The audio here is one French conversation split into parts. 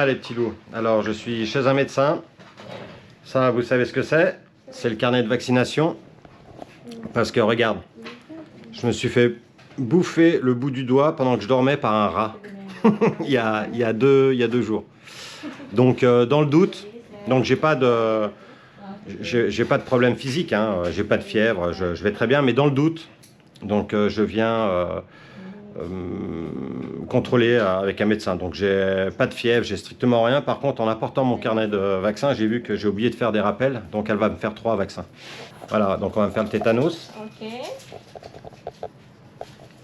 Voilà les petits loups. Alors je suis chez un médecin. Ça, vous savez ce que c'est? C'est le carnet de vaccination. Parce que regarde, je me suis fait bouffer le bout du doigt pendant que je dormais par un rat. il y a deux jours. Donc dans le doute, donc j'ai pas de problème physique, hein, j'ai pas de fièvre, je vais très bien, mais dans le doute, donc je viens contrôler avec un médecin. Donc j'ai pas de fièvre, j'ai strictement rien. Par contre, en apportant mon carnet de vaccin, j'ai vu que j'ai oublié de faire des rappels, donc elle va me faire 3 vaccins. Voilà, donc on va me faire le tétanos. Ok.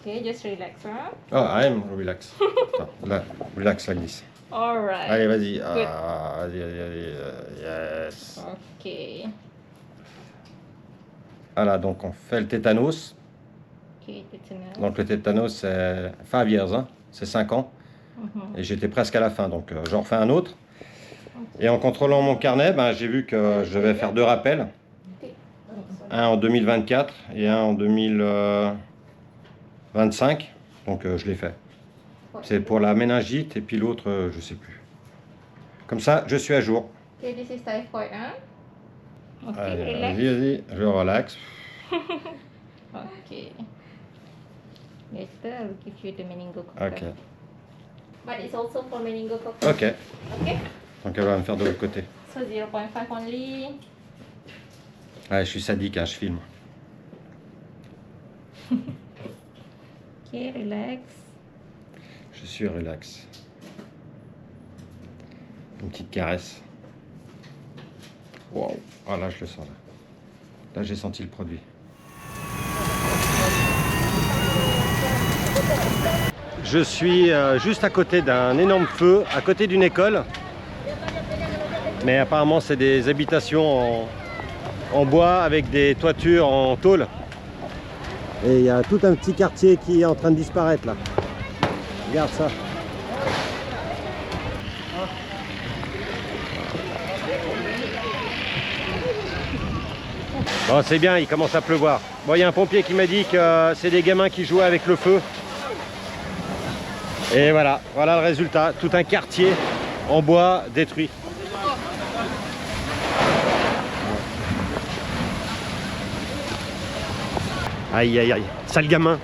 Ok, just relax, hein? Oh, I'm relax. Attends, là, relax like this. Alright. Allez, vas-y. Vas-y, yes. Ok. Voilà, donc on fait le tétanos. Ok, tétanos. Donc le tétanos, c'est 5 years, hein, c'est 5 ans. Et j'étais presque à la fin, donc j'en refais un autre. Et en contrôlant mon carnet, ben, j'ai vu que je devais faire 2 rappels. Un en 2024 et un en 2025. Donc je l'ai fait. C'est pour la méningite et puis l'autre, je sais plus. Comme ça, je suis à jour. Ok, this is typhoid, hein? Ok, Allez, relax. vas-y, je relaxe. Ok. Later, I will give you the meningococcus. Ok. But it's also for meningococcus. Ok. Ok. Donc elle va me faire de l'autre côté. So 0.5 only. Ouais, je suis sadique, hein, je filme. Ok, relax. Je suis relax. Une petite caresse. Wow. Ah là, je le sens là. Là, j'ai senti le produit. Je suis juste à côté d'un énorme feu, à côté d'une école. Mais apparemment, c'est des habitations en bois avec des toitures en tôle. Et il y a tout un petit quartier qui est en train de disparaître là. Regarde ça. Bon, c'est bien, il commence à pleuvoir. Bon, il y a un pompier qui m'a dit que c'est des gamins qui jouaient avec le feu. Et voilà, voilà le résultat. Tout un quartier en bois détruit. Aïe, aïe, aïe. Sale gamin.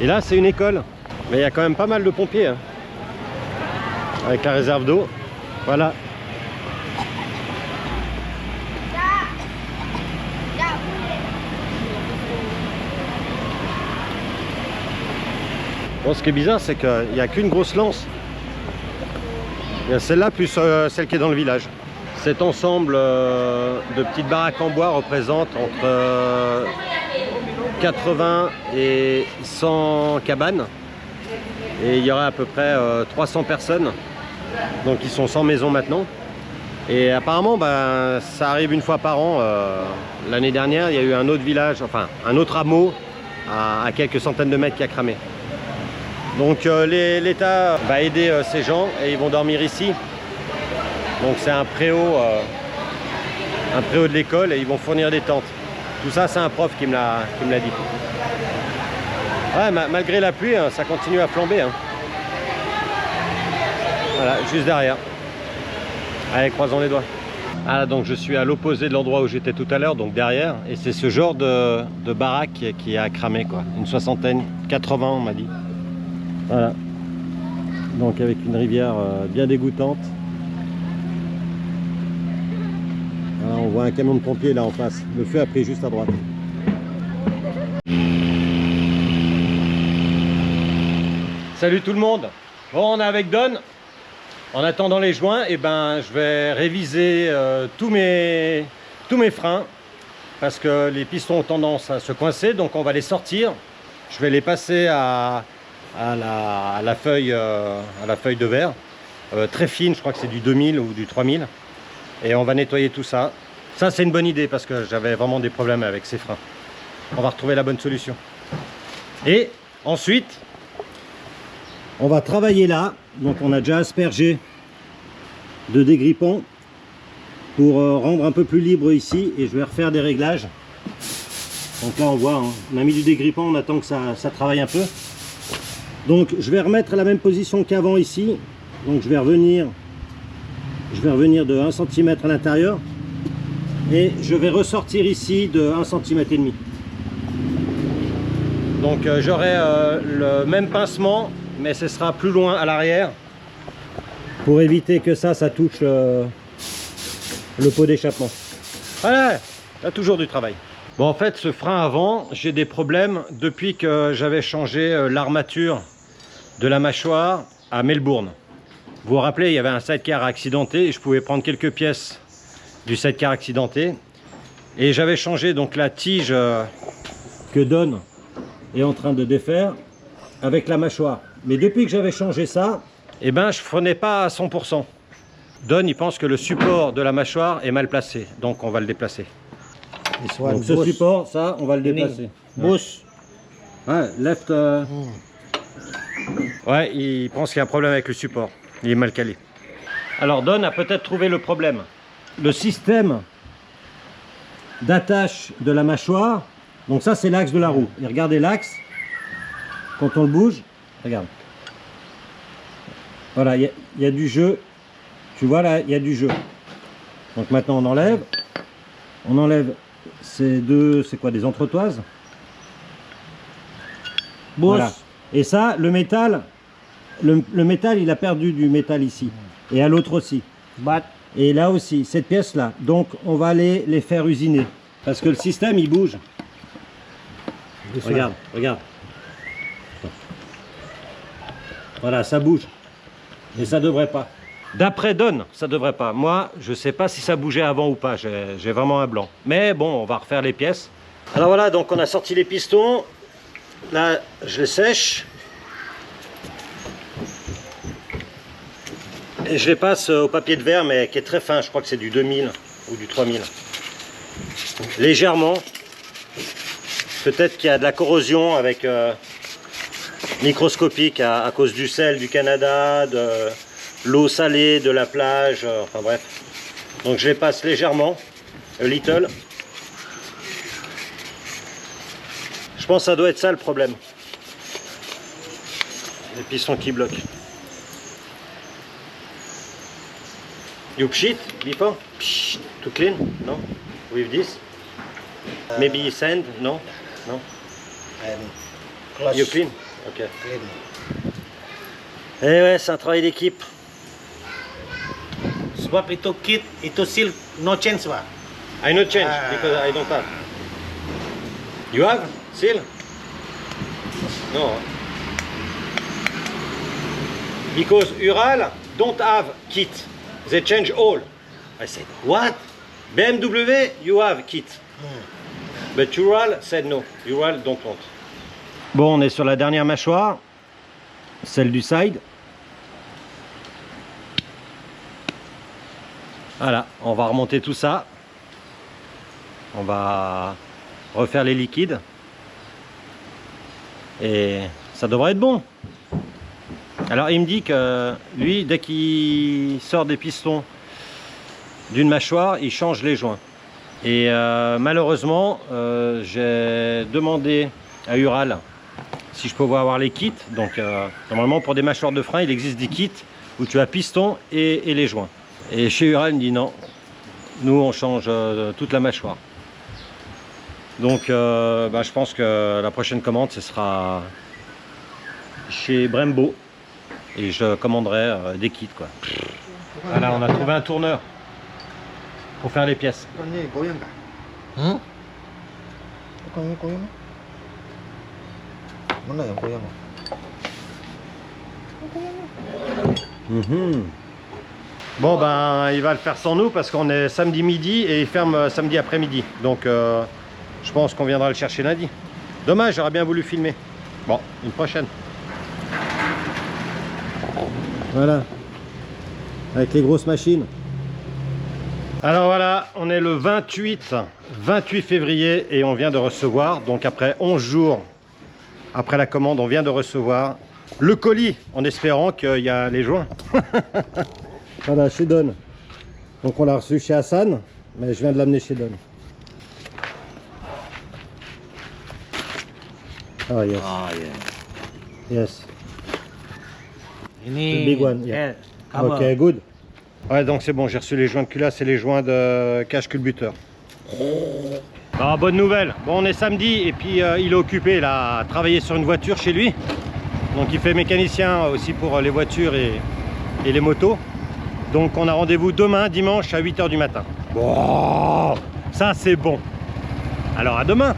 Et là, c'est une école. Mais il y a quand même pas mal de pompiers. Hein. Avec la réserve d'eau. Voilà. Bon, ce qui est bizarre, c'est qu'il n'y a qu'une grosse lance. Il y a celle-là plus celle qui est dans le village. Cet ensemble de petites baraques en bois représente entre 80 et 100 cabanes. Et il y aura à peu près 300 personnes. Donc ils sont 100 maisons maintenant. Et apparemment, ben, ça arrive une fois par an. L'année dernière, il y a eu un autre village, enfin un autre hameau à quelques centaines de mètres qui a cramé. Donc l'État va aider ces gens et ils vont dormir ici. Donc c'est un préau de l'école et ils vont fournir des tentes. Tout ça, c'est un prof qui me l'a dit. Ouais, malgré la pluie, hein, ça continue à flamber. Hein. Voilà, juste derrière. Allez, croisons les doigts. Ah, donc je suis à l'opposé de l'endroit où j'étais tout à l'heure, donc derrière. Et c'est ce genre de baraque qui a cramé, quoi. Une soixantaine, 80 on m'a dit. Voilà. Donc avec une rivière bien dégoûtante. Voilà, on voit un camion de pompiers là en face. Le feu a pris juste à droite. Salut tout le monde. Bon, on est avec Don. En attendant les joints, et ben, je vais réviser tous mes freins parce que les pistons ont tendance à se coincer. Donc on va les sortir. Je vais les passer à la feuille de verre très fine. Je crois que c'est du 2000 ou du 3000. Et on va nettoyer tout ça. Ça, c'est une bonne idée parce que j'avais vraiment des problèmes avec ces freins. On va retrouver la bonne solution. Et ensuite, on va travailler là. Donc on a déjà aspergé de dégrippant pour rendre un peu plus libre ici. Et je vais refaire des réglages. Donc là, on voit, hein, on a mis du dégrippant, on attend que ça travaille un peu. Donc je vais remettre à la même position qu'avant ici. Donc je vais revenir de 1 cm à l'intérieur. Et je vais ressortir ici de 1 cm et demi. Donc j'aurai le même pincement, mais ce sera plus loin à l'arrière. Pour éviter que ça touche le pot d'échappement. Voilà, il y a toujours du travail. Bon, en fait, ce frein avant, j'ai des problèmes depuis que j'avais changé l'armature de la mâchoire à Melbourne. Vous vous rappelez, il y avait un sidecar accidenté et je pouvais prendre quelques pièces du sidecar accidenté. Et j'avais changé donc la tige que Don est en train de défaire avec la mâchoire. Mais depuis que j'avais changé ça, eh ben, je ne freinais pas à 100%. Don, il pense que le support de la mâchoire est mal placé, donc on va le déplacer. Donc ce support, ça, on va le déplacer. Boost. Ouais, left. Ouais, il pense qu'il y a un problème avec le support. Il est mal calé. Alors Don a peut-être trouvé le problème. Le système d'attache de la mâchoire, donc ça c'est l'axe de la roue. Et regardez l'axe, quand on le bouge, regarde. Voilà, il y a du jeu. Tu vois là, il y a du jeu. Donc maintenant on enlève. On enlève ces deux, c'est quoi, des entretoises. Voilà. Et ça, le métal, le métal, il a perdu du métal ici. Et à l'autre aussi. Et là aussi, cette pièce-là. Donc on va aller les faire usiner. Parce que le système, il bouge. Regarde, regarde. Voilà, ça bouge. Et ça devrait pas. D'après Don, ça devrait pas. Moi, je sais pas si ça bougeait avant ou pas. J'ai vraiment un blanc. Mais bon, on va refaire les pièces. Alors voilà, donc on a sorti les pistons. Là, je les sèche. Et je les passe au papier de verre, mais qui est très fin. Je crois que c'est du 2000 ou du 3000. Légèrement. Peut-être qu'il y a de la corrosion avec microscopique à cause du sel du Canada, de l'eau salée de la plage, enfin bref. Donc je les passe légèrement, a little. Je pense que ça doit être ça le problème. Les pistons qui bloquent. You pshit before? Pshit, to clean? No? With this? Maybe sand? No? No? You clean? Ok. Et ouais, c'est un travail d'équipe. Sebab itu kit, itu seal no change Pak. I no change because I don't have. You have seal? No. Because Ural don't have kit. They change all. I said, what? BMW, you have kit. But Ural said no. Ural don't want. Bon, on est sur la dernière mâchoire, celle du side. Voilà, on va remonter tout ça. On va refaire les liquides. Et ça devrait être bon. Alors il me dit que lui, dès qu'il sort des pistons d'une mâchoire, il change les joints. Et malheureusement, j'ai demandé à Ural si je pouvais avoir les kits. Donc normalement pour des mâchoires de frein, il existe des kits où tu as piston et les joints. Et chez Ural, il me dit non, nous on change toute la mâchoire. Donc je pense que la prochaine commande ce sera chez Brembo et je commanderai des kits quoi. Voilà, on a trouvé un tourneur pour faire les pièces. Bon ben il va le faire sans nous parce qu'on est samedi midi et il ferme samedi après-midi. Donc je pense qu'on viendra le chercher lundi. Dommage, j'aurais bien voulu filmer. Bon, une prochaine. Voilà. Avec les grosses machines. Alors voilà, on est le 28 février et on vient de recevoir, donc après 11 jours après la commande, on vient de recevoir le colis en espérant qu'il y a les joints. Voilà, chez Don. Donc on l'a reçu chez Hassan, mais je viens de l'amener chez Don. Ah yes. Oh yeah. Yes. Ini. The big one, yeah. Yeah, cover. Ok, good. Ouais, donc c'est bon, j'ai reçu les joints de culasse et les joints de cache-culbuteur. Ah, bonne nouvelle. Bon, on est samedi et puis il est occupé là à travailler sur une voiture chez lui. Donc il fait mécanicien aussi pour les voitures et les motos. Donc on a rendez-vous demain, dimanche à 8 h du matin. Bon, ça c'est bon. Alors à demain.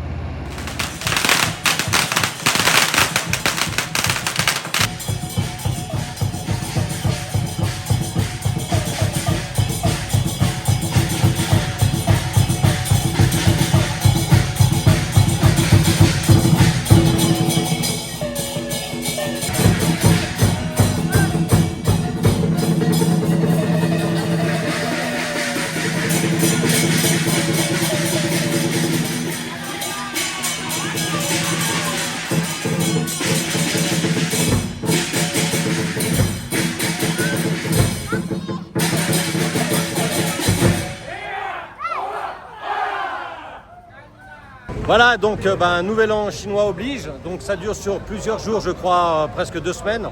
Voilà, donc nouvel an chinois oblige, donc ça dure sur plusieurs jours, je crois, presque 2 semaines.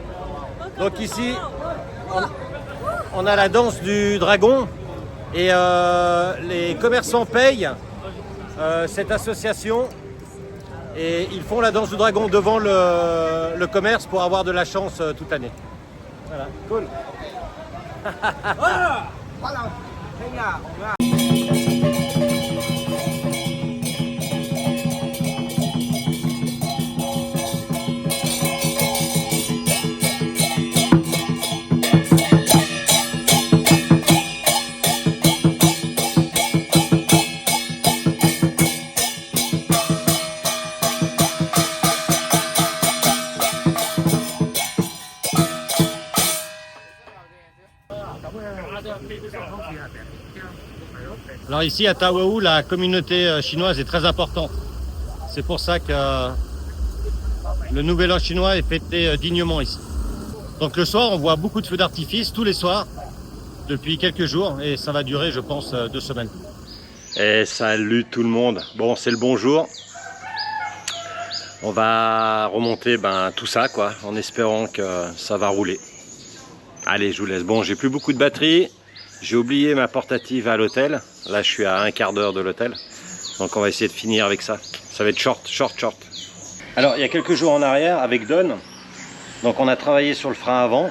Donc ici, on a la danse du dragon et les commerçants payent cette association et ils font la danse du dragon devant le commerce pour avoir de la chance toute l'année. Voilà, cool. Alors ici à Taowu, la communauté chinoise est très importante. C'est pour ça que le nouvel an chinois est fêté dignement ici. Donc le soir, on voit beaucoup de feux d'artifice tous les soirs depuis quelques jours et ça va durer, je pense, 2 semaines. Et salut tout le monde. Bon, c'est le bonjour. On va remonter tout ça quoi, en espérant que ça va rouler. Allez, je vous laisse. Bon, j'ai plus beaucoup de batterie. J'ai oublié ma portative à l'hôtel. Là, je suis à 1/4 d'heure de l'hôtel. Donc, on va essayer de finir avec ça. Ça va être short. Alors, il y a quelques jours en arrière, avec Don, donc on a travaillé sur le frein avant.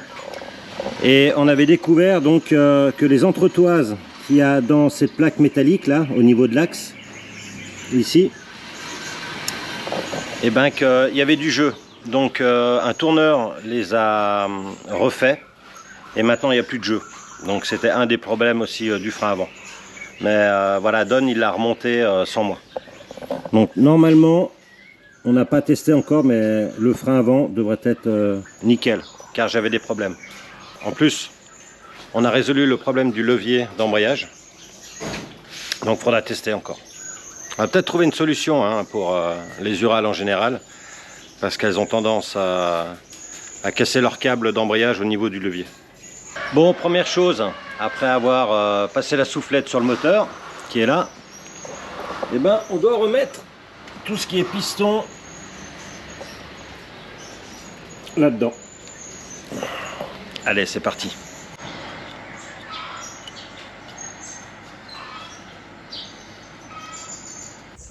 Et on avait découvert donc que les entretoises qu'il y a dans cette plaque métallique, là, au niveau de l'axe, ici, et qu'il y avait du jeu. Donc, un tourneur les a refaits. Et maintenant, il n'y a plus de jeu. Donc c'était un des problèmes aussi du frein avant. Mais voilà, Don il l'a remonté sans moi. Donc normalement, on n'a pas testé encore, mais le frein avant devrait être nickel, car j'avais des problèmes. En plus, on a résolu le problème du levier d'embrayage. Donc il faudra tester encore. On va peut-être trouver une solution pour les Urals en général, parce qu'elles ont tendance à casser leur câble d'embrayage au niveau du levier. Bon, première chose, après avoir passé la soufflette sur le moteur, qui est là, on doit remettre tout ce qui est piston là-dedans. Allez, c'est parti.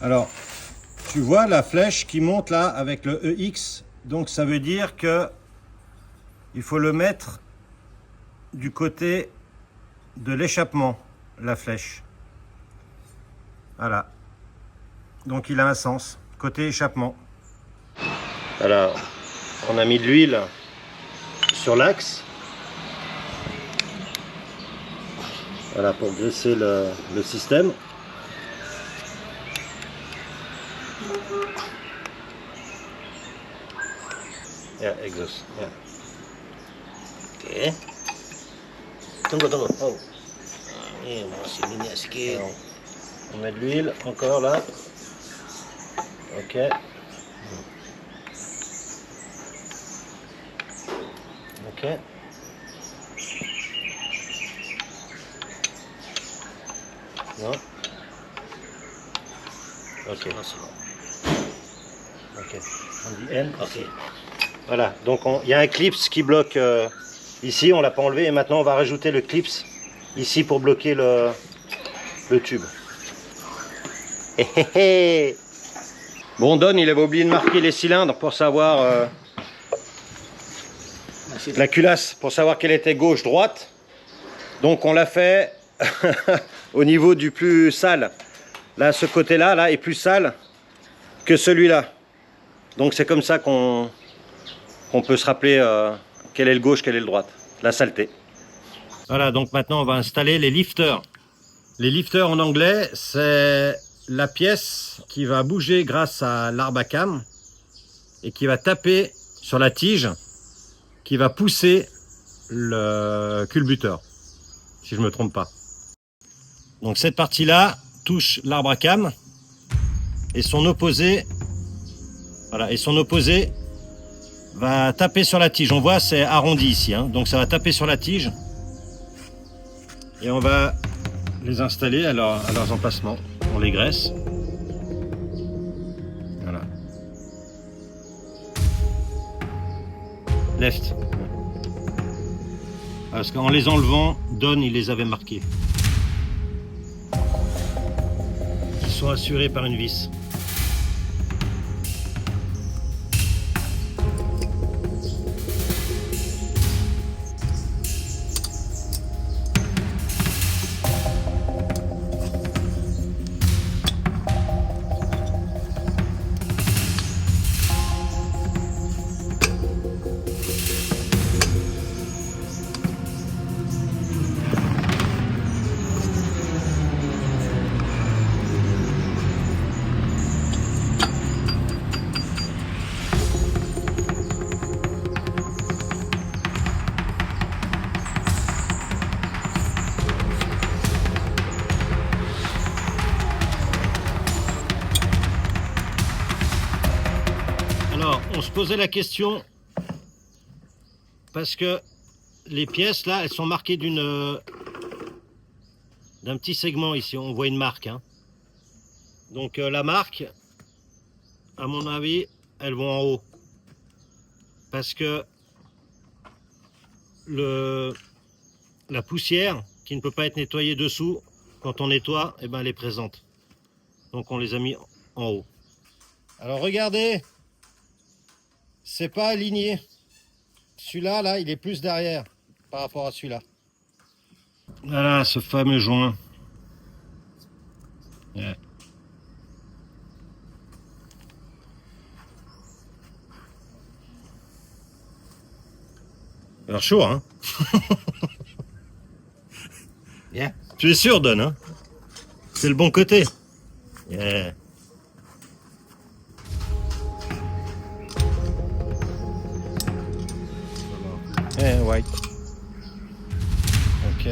Alors, tu vois la flèche qui monte là avec le EX, donc ça veut dire que il faut le mettre du côté de l'échappement, la flèche. Voilà. Donc il a un sens, côté échappement. Alors, on a mis de l'huile sur l'axe. Voilà, pour graisser le système. Yeah, exhaust. Yeah. Okay. Tunggu. Oh. Ini masih minyak sikit. Alors, on met de l'huile encore là. Ok. Ok. Non. Ok. Ok. On dit N. Ok. Voilà. Donc il y a un clip qui bloque Ici, on l'a pas enlevé et maintenant on va rajouter le clips ici pour bloquer le tube. Bon, Don, il avait oublié de marquer les cylindres pour savoir la culasse, pour savoir quelle était gauche-droite. Donc on l'a fait au niveau du plus sale. Là, ce côté-là là, est plus sale que celui-là. Donc c'est comme ça qu'on peut se rappeler quelle est le gauche, quelle est le droite. La saleté. Voilà, donc maintenant on va installer les lifters. Les lifters en anglais, c'est la pièce qui va bouger grâce à l'arbre à cam et qui va taper sur la tige qui va pousser le culbuteur, si je ne me trompe pas. Donc cette partie-là touche l'arbre à cam et son opposé, voilà, et son opposé va taper sur la tige. On voit, c'est arrondi ici, hein, donc ça va taper sur la tige et on va les installer à leurs emplacements. On les graisse. Voilà. Left. Parce qu'en les enlevant, Don, il les avait marqués. Ils sont assurés par une vis. Alors, on se posait la question parce que les pièces là, elles sont marquées d'un petit segment ici. On voit une marque, hein. Donc la marque, à mon avis, elles vont en haut parce que la poussière qui ne peut pas être nettoyée dessous, quand on nettoie, eh ben, elle est présente. Donc on les a mis en haut. Alors regardez. C'est pas aligné. Celui-là, là, il est plus derrière par rapport à celui-là. Voilà, ce fameux joint. Yeah. Alors chaud, hein. Yeah. Tu es sûr, Don, hein? C'est le bon côté. Yeah. Yeah, white. Ok.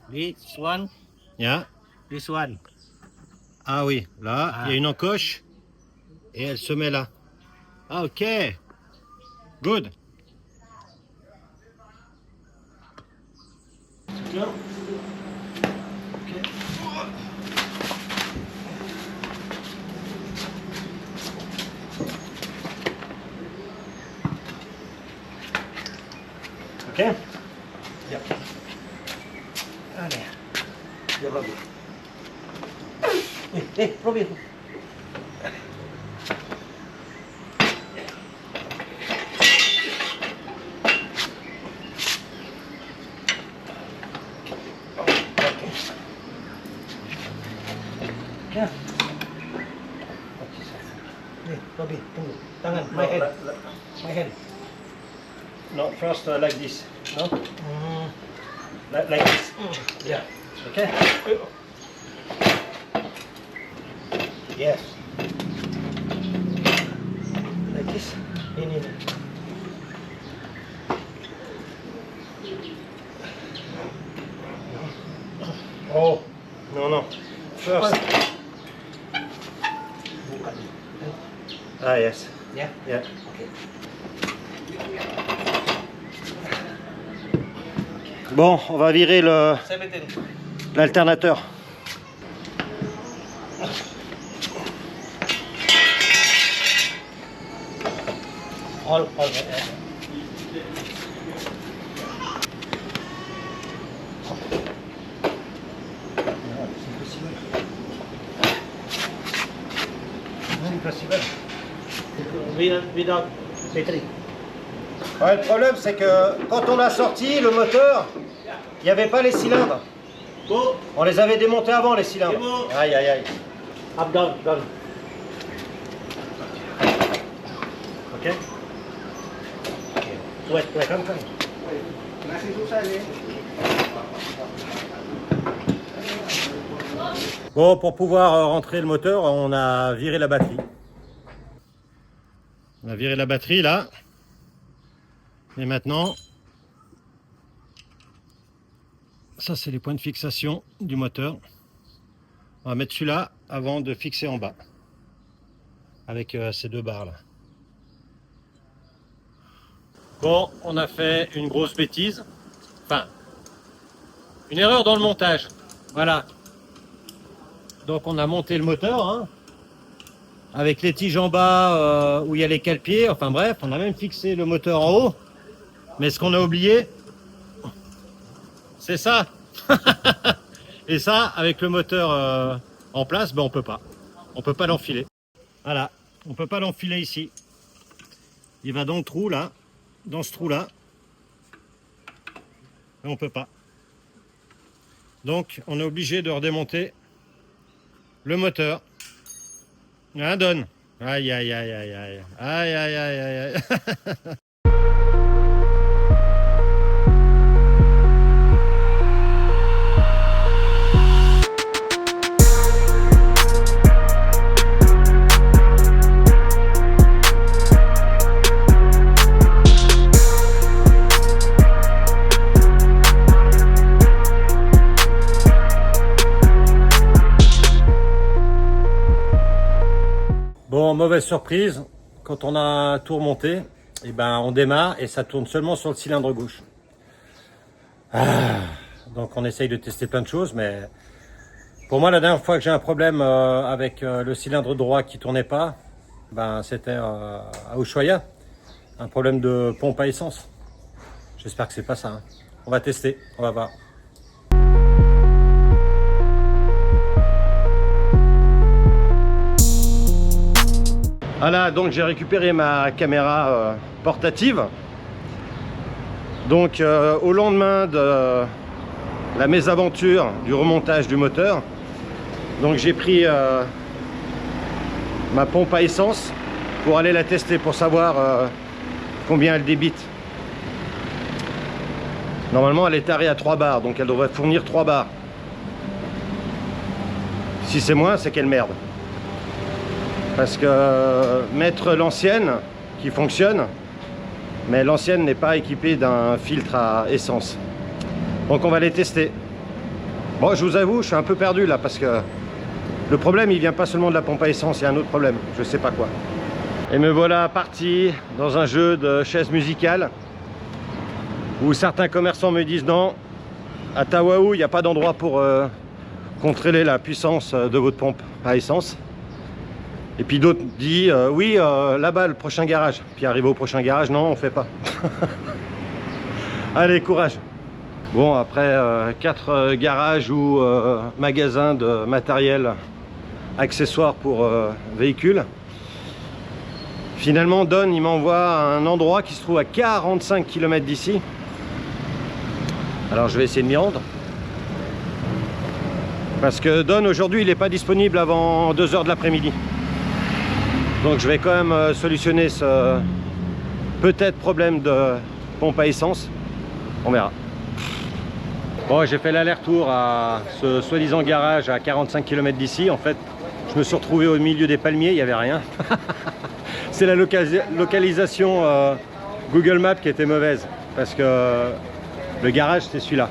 This one, Yeah. this one. Ah oui, là, il y a une encoche et elle se met là. Ah, ok. Good. Go. Ok. Yeah. Allez. Viens, Robbie. Robbie. Ya. Robbie, tunggu. Tangan, my head. My head. No, first like this. No? Hmm. Like this. Yeah. Okay. Yes. Like this. Ini. first. Bukan. Ah yes. Ya. Yeah. Oke. Bon, on va virer 17. l'alternateur. All. Without battery. Ouais, le problème c'est que quand on a sorti le moteur, il n'y avait pas les cylindres. Go. On les avait démontés avant les cylindres. Démo. Aïe aïe aïe. Up, down, down. Ok. Wait. Bon, pour pouvoir rentrer le moteur, on a viré la batterie. On a viré la batterie là. Et maintenant, ça c'est les points de fixation du moteur. On va mettre celui-là avant de fixer en bas. Avec ces deux barres là. Bon, on a fait une grosse bêtise. Enfin, une erreur dans le montage. Voilà. Donc on a monté le moteur, hein, avec les tiges en bas où il y a les cale-pieds. Enfin bref, on a même fixé le moteur en haut. Mais ce qu'on a oublié, c'est ça. Et ça, avec le moteur en place, ben on peut pas. On peut pas l'enfiler. Voilà, on peut pas l'enfiler ici. Il va dans le trou là, dans ce trou là. Et on peut pas. Donc on est obligé de redémonter le moteur. Ah, donne. Aïe aïe aïe aïe aïe. Aïe aïe aïe aïe aïe. Bon, mauvaise surprise, quand on a tout remonté, et ben on démarre et ça tourne seulement sur le cylindre gauche. Donc on essaye de tester plein de choses, mais pour moi la dernière fois que j'ai un problème avec le cylindre droit qui tournait pas, ben c'était à Ushuaia, un problème de pompe à essence. J'espère que c'est pas ça, hein. On va tester, on va voir. Voilà, donc j'ai récupéré ma caméra portative. Donc au lendemain de la mésaventure du remontage du moteur, donc j'ai pris ma pompe à essence pour aller la tester, pour savoir combien elle débite. Normalement elle est tarée à 3 bars, donc elle devrait fournir 3 bars. Si c'est moins, c'est qu'elle merde. Parce que mettre l'ancienne qui fonctionne, mais l'ancienne n'est pas équipée d'un filtre à essence. Donc on va les tester. Bon, je vous avoue, je suis un peu perdu là parce que le problème il vient pas seulement de la pompe à essence, il y a un autre problème, je sais pas quoi. Et me voilà parti dans un jeu de chaises musicales où certains commerçants me disent non, à Tawaou il n'y a pas d'endroit pour contrôler la puissance de votre pompe à essence. Et puis d'autres disent oui, là-bas le prochain garage. Puis arrivé au prochain garage, non, on fait pas. Allez, courage. Bon, après 4 garages ou magasins de matériel accessoires pour véhicules, finalement Don il m'envoie à un endroit qui se trouve à 45 km d'ici. Alors je vais essayer de m'y rendre. Parce que Don aujourd'hui il n'est pas disponible avant 2 h de l'après-midi. Donc je vais quand même solutionner ce peut-être problème de pompe à essence. On verra. Bon, j'ai fait l'aller-retour à ce soi-disant garage à 45 km d'ici. En fait, je me suis retrouvé au milieu des palmiers, il n'y avait rien. C'est la localisation Google Maps qui était mauvaise. Parce que le garage, c'est celui-là.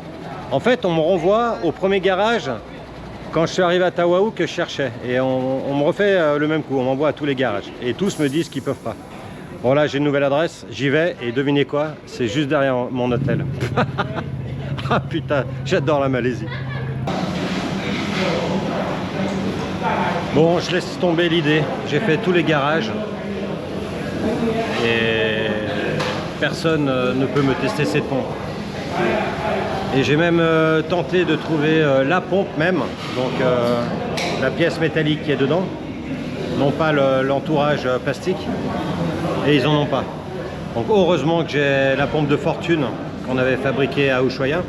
En fait, on me renvoie au premier garage quand je suis arrivé à Tawaou que je cherchais. Et on me refait le même coup, on m'envoie à tous les garages. Et tous me disent qu'ils peuvent pas. Bon là j'ai une nouvelle adresse, j'y vais et devinez quoi? C'est juste derrière mon hôtel. Ah putain, j'adore la Malaisie. Bon, je laisse tomber l'idée. J'ai fait tous les garages. Et personne ne peut me tester cette pompe. Et j'ai même tenté de trouver la pompe même, donc la pièce métallique qui est dedans, non pas l'entourage plastique, et ils en ont pas. Donc heureusement que j'ai la pompe de fortune qu'on avait fabriquée à Ushuaia,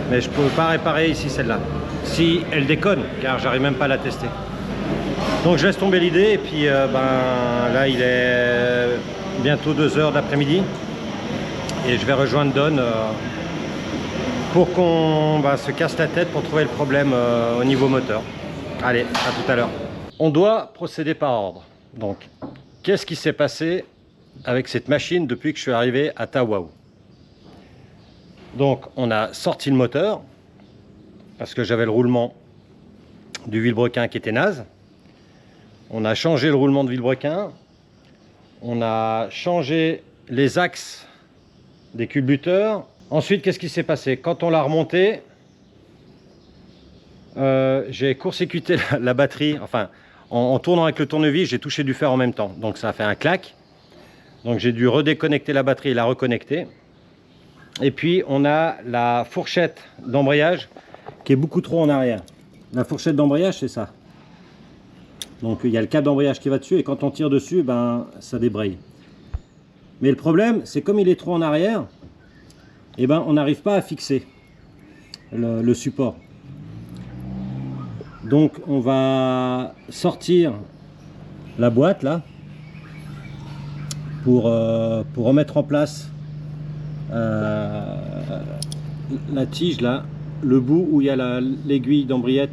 mais je peux pas réparer ici celle-là, si elle déconne, car j'arrive même pas à la tester. Donc je laisse tomber l'idée, et puis là il est bientôt 2 h d'après-midi, et je vais rejoindre Don pour qu'on se casse la tête pour trouver le problème au niveau moteur. Allez, à tout à l'heure. On doit procéder par ordre. Donc, qu'est-ce qui s'est passé avec cette machine depuis que je suis arrivé à Tawaou? Donc, on a sorti le moteur, parce que j'avais le roulement du vilebrequin qui était naze. On a changé le roulement de vilebrequin. On a changé les axes des culbuteurs. Ensuite, qu'est-ce qui s'est passé? Quand on l'a remonté, j'ai court-circuité la batterie. Enfin, en tournant avec le tournevis, j'ai touché du fer en même temps. Donc ça a fait un clac. Donc j'ai dû redéconnecter la batterie et la reconnecter. Et puis on a la fourchette d'embrayage qui est beaucoup trop en arrière. La fourchette d'embrayage, c'est ça. Donc il y a le câble d'embrayage qui va dessus et quand on tire dessus, ça débraye. Mais le problème, c'est comme il est trop en arrière, on n'arrive pas à fixer le support. Donc on va sortir la boîte là pour remettre en place la tige là, le bout où il y a l'aiguille d'embrayette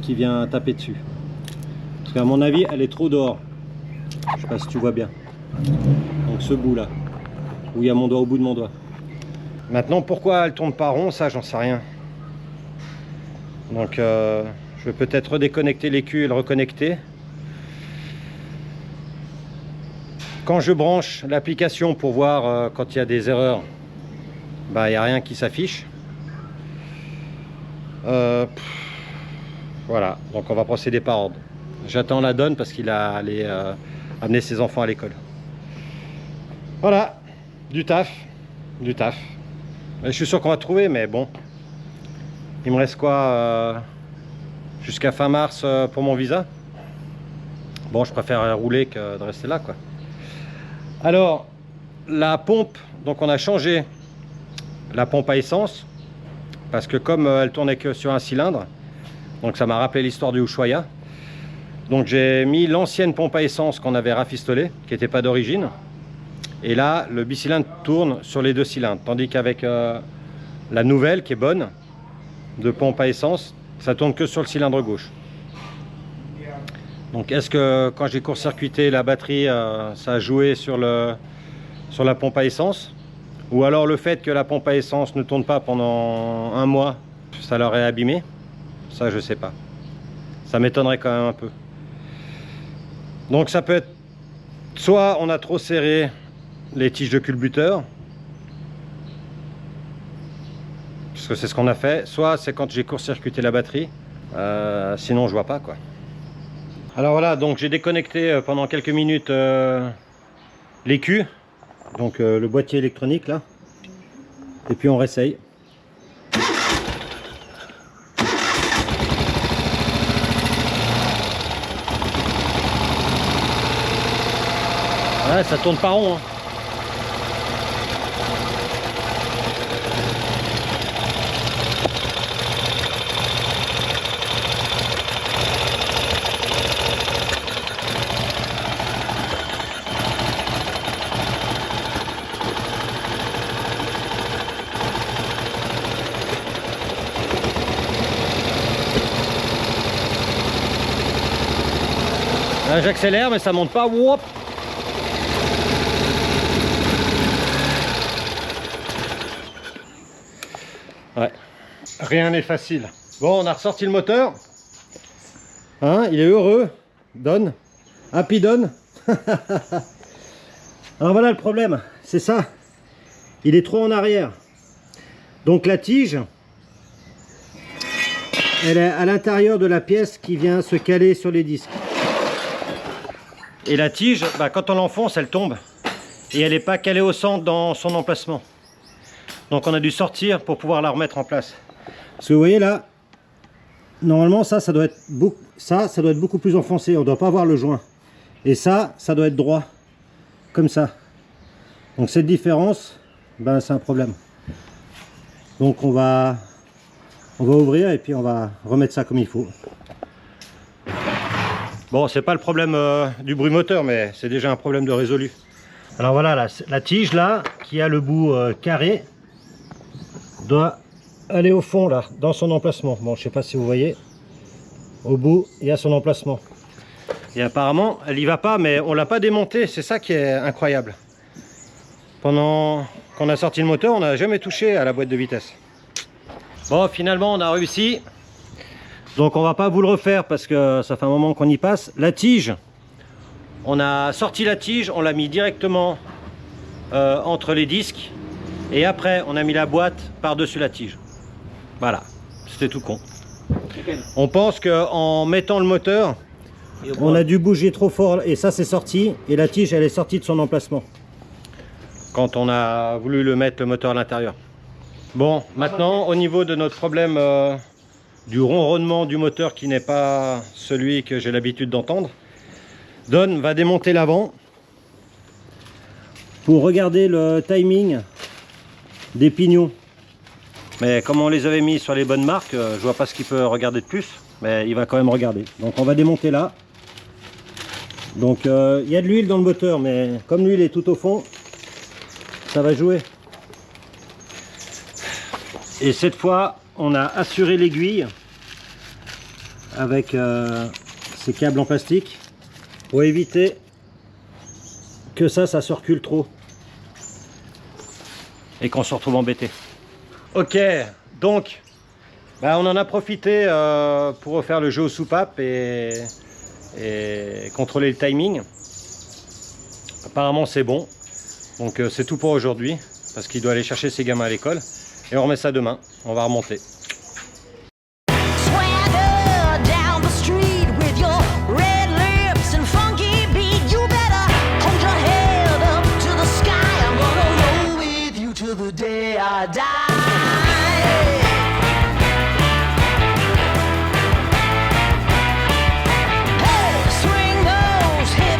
qui vient taper dessus. Parce qu'à mon avis elle est trop dehors. Je sais pas si tu vois bien. Donc ce bout là, où il y a mon doigt au bout de mon doigt. Maintenant, pourquoi elle tourne pas rond, ça j'en sais rien. Donc je vais peut-être redéconnecter l'écu et le reconnecter. Quand je branche l'application pour voir quand il y a des erreurs, il n'y a rien qui s'affiche. Voilà, donc on va procéder par ordre. J'attends la donne parce qu'il a allé amener ses enfants à l'école. Voilà, du taf, du taf. Je suis sûr qu'on va trouver, mais bon. Il me reste quoi jusqu'à fin mars pour mon visa. Bon, je préfère rouler que de rester là, quoi. Alors, la pompe, donc on a changé la pompe à essence. Parce que comme elle tournait que sur un cylindre, donc ça m'a rappelé l'histoire du Ushuaia. Donc j'ai mis l'ancienne pompe à essence qu'on avait rafistolée, qui n'était pas d'origine. Et là, le bicylindre tourne sur les 2 cylindres. Tandis qu'avec la nouvelle, qui est bonne, de pompe à essence, ça tourne que sur le cylindre gauche. Donc est-ce que quand j'ai court-circuité la batterie, ça a joué sur la pompe à essence? Ou alors le fait que la pompe à essence ne tourne pas pendant 1 mois, ça l'aurait abîmé? Ça, je sais pas. Ça m'étonnerait quand même un peu. Donc ça peut être... Soit on a trop serré les tiges de culbuteur, parce que c'est ce qu'on a fait, soit c'est quand j'ai court-circuité la batterie, sinon je vois pas, quoi. Alors voilà, donc j'ai déconnecté pendant quelques minutes l'écu, donc le boîtier électronique là, et puis on réessaye. Ouais, ça tourne pas rond, hein. Là, j'accélère mais ça monte pas. Whoop. Ouais. Rien n'est facile. Bon, on a ressorti le moteur. Hein, il est heureux. Don. Happy Don. Alors voilà le problème. C'est ça. Il est trop en arrière. Donc la tige, elle est à l'intérieur de la pièce qui vient se caler sur les disques. Et la tige, bah, quand on l'enfonce, elle tombe. Et elle n'est pas calée au centre dans son emplacement. Donc on a dû sortir pour pouvoir la remettre en place. Parce que vous voyez là, normalement ça doit être beaucoup plus enfoncé. On ne doit pas avoir le joint. Et ça doit être droit. Comme ça. Donc cette différence, ben, c'est un problème. Donc on va ouvrir et puis on va remettre ça comme il faut. Bon, c'est pas le problème du bruit moteur, mais c'est déjà un problème de résolu. Alors voilà, la tige là, qui a le bout carré, doit aller au fond là, dans son emplacement. Bon, je sais pas si vous voyez, au bout, il y a son emplacement. Et apparemment, elle y va pas, mais on l'a pas démonté, c'est ça qui est incroyable. Pendant qu'on a sorti le moteur, on n'a jamais touché à la boîte de vitesse. Bon, finalement, on a réussi. Donc on va pas vous le refaire parce que ça fait un moment qu'on y passe. La tige, on a sorti la tige, on l'a mis directement entre les disques. Et après, on a mis la boîte par-dessus la tige. Voilà, c'était tout con. On pense qu'en mettant le moteur, on a dû bouger trop fort et ça c'est sorti. Et la tige, elle est sortie de son emplacement. Quand on a voulu le moteur à l'intérieur. Bon, maintenant, au niveau de notre problème du ronronnement du moteur qui n'est pas celui que j'ai l'habitude d'entendre, Don va démonter l'avant pour regarder le timing des pignons. Mais comme on les avait mis sur les bonnes marques, je vois pas ce qu'il peut regarder de plus, mais il va quand même regarder. Donc on va démonter là. Donc il y a de l'huile dans le moteur, mais comme l'huile est tout au fond, ça va jouer. Et cette fois, on a assuré l'aiguille avec ces câbles en plastique pour éviter que ça se recule trop et qu'on se retrouve embêté. Ok, donc bah, on en a profité pour refaire le jeu aux soupapes et contrôler le timing. Apparemment c'est bon, donc c'est tout pour aujourd'hui parce qu'il doit aller chercher ses gamins à l'école et on remet ça demain, on va remonter.